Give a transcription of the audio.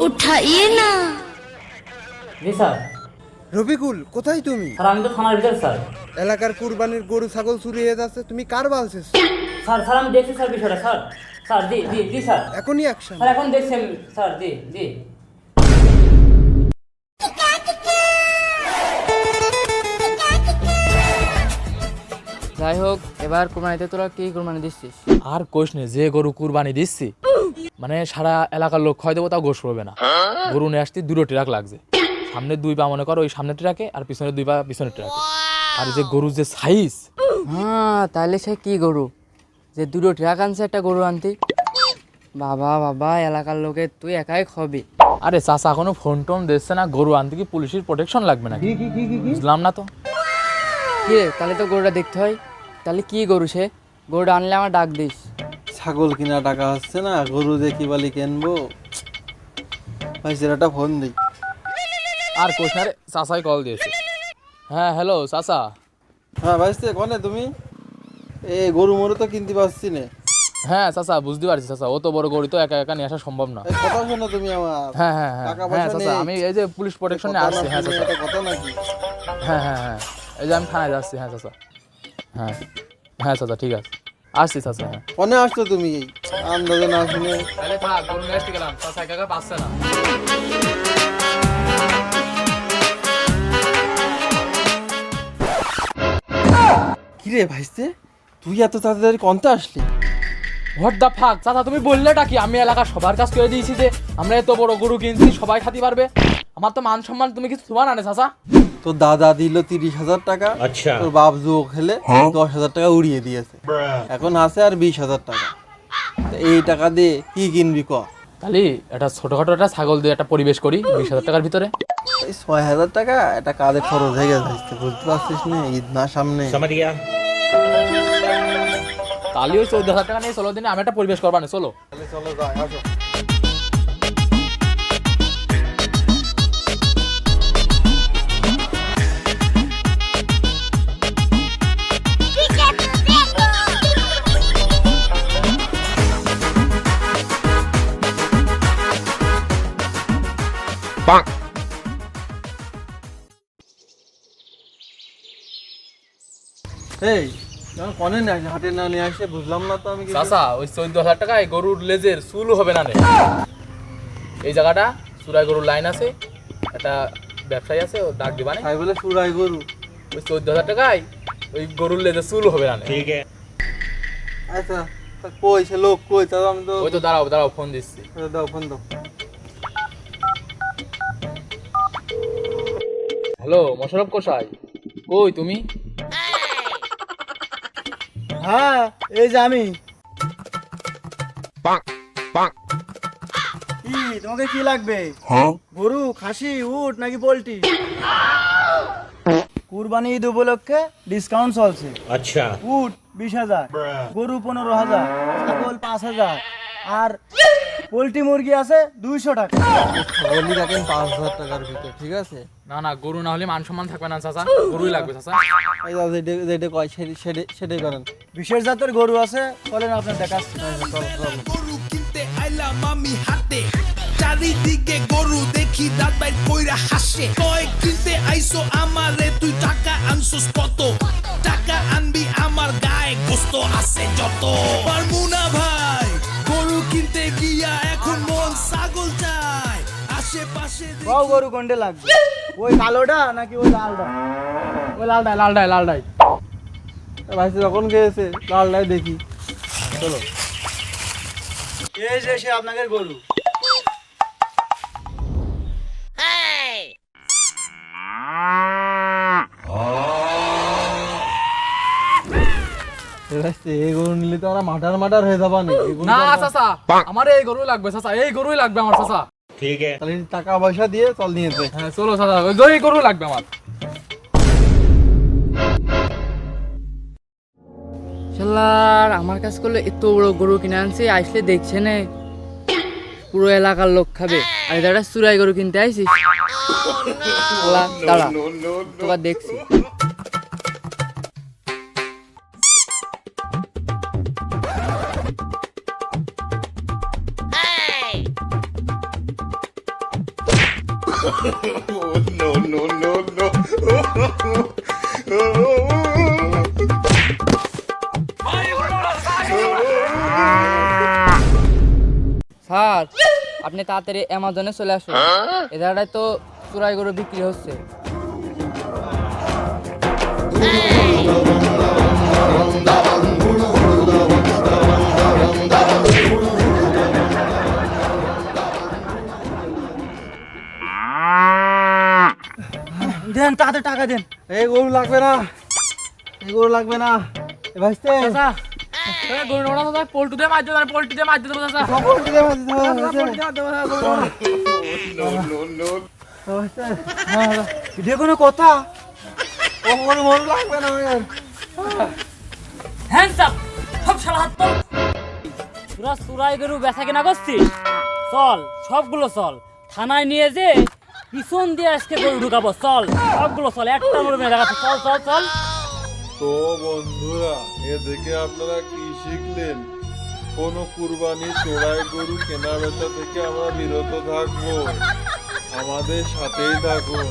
उठाइए ना। জি স্যার। রফিকুল, কোথায় তুমি? স্যার আমি তো থানার ভিতর স্যার। এলাকার কুরবানির গরু ছাগল চুরি হয়ে যাচ্ছে, তুমি কার বালছিস? স্যার স্যার আমি দেখছি স্যার বিষয়টা স্যার। স্যার জি জি জি স্যার। এখনই অ্যাকশন। স্যার এখন দেখছি আমি স্যার জি জি। যাই হোক, এবার কুরবানিতে তোরা কি কুরবানি দিচ্ছিস? আর কোষ নেই, যে গরু কুরবানি দিচ্ছি মানে সারা এলাকার লোক খাওয়াই দেবো, তাও গোশ করবে না। গরু নিয়ে আসতে দুটো ট্রাক লাগছে, সামনের দুই পা মনে করো ওই সামনের ট্রাকে, আর পিছনের দুই পা পিছনের ট্রাকে। আর যে গরুর যে সাইজ, হ্যাঁ, তাহলে সে কি গরু যে দুটো ট্রাক আনছে একটা গরু আনতি? বাবা বাবা, এলাকার লোকে তুই একাই খাবি। আরে চাচা এখনো ফোন টোন দিচ্ছে না, গরু আনতে কি পুলিশের প্রোটেকশন লাগবে নাকি? বুঝলাম না তো। কি রে, তাহলে তো গরুটা দেখতে হয়। তাহলে কি গরু সে? গরুটা আনলে আমার ডাক দিস। ছাগল কিনা টাকা হচ্ছে না, গরু দেখি বালি কিনবো। ভাই সেরাটা ফোন দিই। আর কোষ না রে, চাচাই কল দিয়েছে। হ্যাঁ হ্যালো চাচা। হ্যাঁ ভাইস্তে কনে তুমি? গরু মরু তো কিনতে পারছি না। হ্যাঁ চাচা বুঝতে পারছি চাচা, অত বড় গরু তো একা একা নিয়ে আসা সম্ভব না। কথা শোনো তুমি আমার। হ্যাঁ হ্যাঁ হ্যাঁ টাকা হ্যাঁ পয়সা চাচা, নেই। আমি এই যে পুলিশ প্রোটেকশনে আসছি। হ্যাঁ চাচা, এটা কথা নাকি? হ্যাঁ হ্যাঁ হ্যাঁ, এই যে আমি থানায় যাচ্ছি। হ্যাঁ চাচা, হ্যাঁ হ্যাঁ চাচা ঠিক আছে, আসছি চাচা। হ্যাঁ কনে আসছো তুমি? আন্দাজে না শুনে। তাহলে থাক, গরু নিয়ে আসতে গেলাম, চাচা একা একা পাচ্ছে না। কিরে ভাইস্তে, তুই এত তাড়াতাড়ি কনতে আসলি? হোয়াট দা ফাক চাচা, তুমি বললেটা কি? আমি এলাকার সবার কাছ করে দিয়েছি যে আমরা এত বড় গরু কিনছি, সবাই খাতে পারবে। আমার তো মান সম্মান তুমি কিছু তোমার আনে চাচা। তোর দাদা দিল 30,000 টাকা, তোর বাপ জুয়ো খেলে 10,000 টাকা উড়িয়ে দিয়েছে, এখন আছে আর 20,000 টাকা। তো এই টাকা দিয়ে কি কিনবি ক? তাহলে একটা ছোটখাটো একটা ছাগল দিয়ে একটা পরিবেশ করি 20,000 টাকার ভিতরে। এই 6,000 টাকা এটা কাজে খরচ হয়ে গেছে, বুঝতে পারছিস না? ঈদ না সামনে। তাহলে ওই 14,000 টাকা নিয়ে চলো দিনে আমি একটা পরিবেশ করবা না, চলো। চলো যাই, আসো। এই যখন কনে না হাটে না নিয়ে আসে, বুঝলাম না তো আমি কিছু। চাচা ওই 14,000 টাকায় গরুর লেজের চুলও হবে না নে। এই জায়গাটা চুরাই গরুর লাইন আছে, একটা ব্যবসায়ী আছে, ও ডাক দিবা না। তাই বলে সুরাই গরু? ওই 14,000 টাকায় ওই গরুর লেজের চুল হবে না নে। আচ্ছা তা কই সে লোক কই? তা আমি তো ওই তো দাঁড়াও দাঁড়াও, ফোন দিচ্ছি। দাও ফোন দাও। হ্যালো মোশাররফ কোষাই, কই তুমি? হ্যাঁ, এই যে আমি। কি তোমাকে কি লাগবে? গরু, খাসি, উট নাকি পোল্ট্রি? কুরবানি ঈদ উপলক্ষে ডিসকাউন্ট চলছে। আচ্ছা, উট 20,000, গরু 15,000, ছাগল 5,000, আর পোল্ট্রি মুরগি আছে 200 টাকা। বলি রাখেন 5,000 টাকার ভিতরে, ঠিক আছে? না না, গরু না হলে মান সম্মান থাকবে না চাচা, গরুই লাগবে চাচা। এই যাও, যেটা কয় সেটাই করেন। বিশেষ জাতের গরু আছে, বলেন আপনার দেখাচ্ছি। গরু কিনতে আইলাম আমি হাতে, চারিদিকে গরু দেখি দাঁত বাইর কইরা হাসে। কয় কিনতে আইসো আমারে, তুই টাকা আনছস কত? টাকা আনবি আমার গায়ে গোস্ত আছে যত। পারমু না ভাই গরু কিনতে গিয়া, এখন মন ছাগল চায়। আশেপাশে কও গরু কোনটা লাগবে? ওই কালোটা নাকি ওই লালটা? ওই লালটাই লালটাই লালটাই। ভাই যখন গিয়েছে লালটাই দেখি। চলো। এই যে সে আপনাদের গরু। এই গরু নিলে তো আমরা মাটার হয়ে যাবা না। না চাচা, আমার এই গরুই লাগবে চাচা, এই গরুই লাগবে আমার চাচা। তাহলে টাকা পয়সা দিয়ে চল নিয়ে যাই। হ্যাঁ চলো চাচা, ওই গরুই লাগবে আমার। শালার আমার কাছ করলে এত বড় গরু কিনে আনছি, আসলে দেখছে না পুরো এলাকার লোক খাবে, আর এটা চুরাই গরু কিনতে আইছিস। শালা, দাঁড়া তোকে দেখছি। স্যার আপনি তাড়াতাড়ি অ্যামাজনে চলে আসুন, এ জায়গাটায় তো চোরাই গরু বিক্রি হচ্ছে। দেন তাদের টাকা দেন। এই গরু লাগবে না, এই গরু লাগবে না। এ ভাইস্তে চাচা এই গরু নোড়া চাচা পোল্ট্রিতে মার দিতে পোল্ট্রিতে মার দিতে চাচা। সকল দিকে মাঝে এটা কোনো কথা? ও গরু মন লাগবে না আমার। হ্যান্ডস আপ, সব শালা হাত তোল। তোরা চুরাই গরু বেচা কেনা করছিস? চল সবগুলো চল, থানায় নিয়ে যে পিছন দিয়ে আজকে গরু ঢুকাবো। চল সবগুলো চল, একটা মরবে দেখাচ্ছে। চল চল চল। তো বন্ধুরা, এ দেখে আপনারা কি শিখলেন? কোনো কুরবানি চোরাই গরু কেনা বেচা থেকে আমরা বিরত থাকবো, আমাদের সাথেই থাকুন।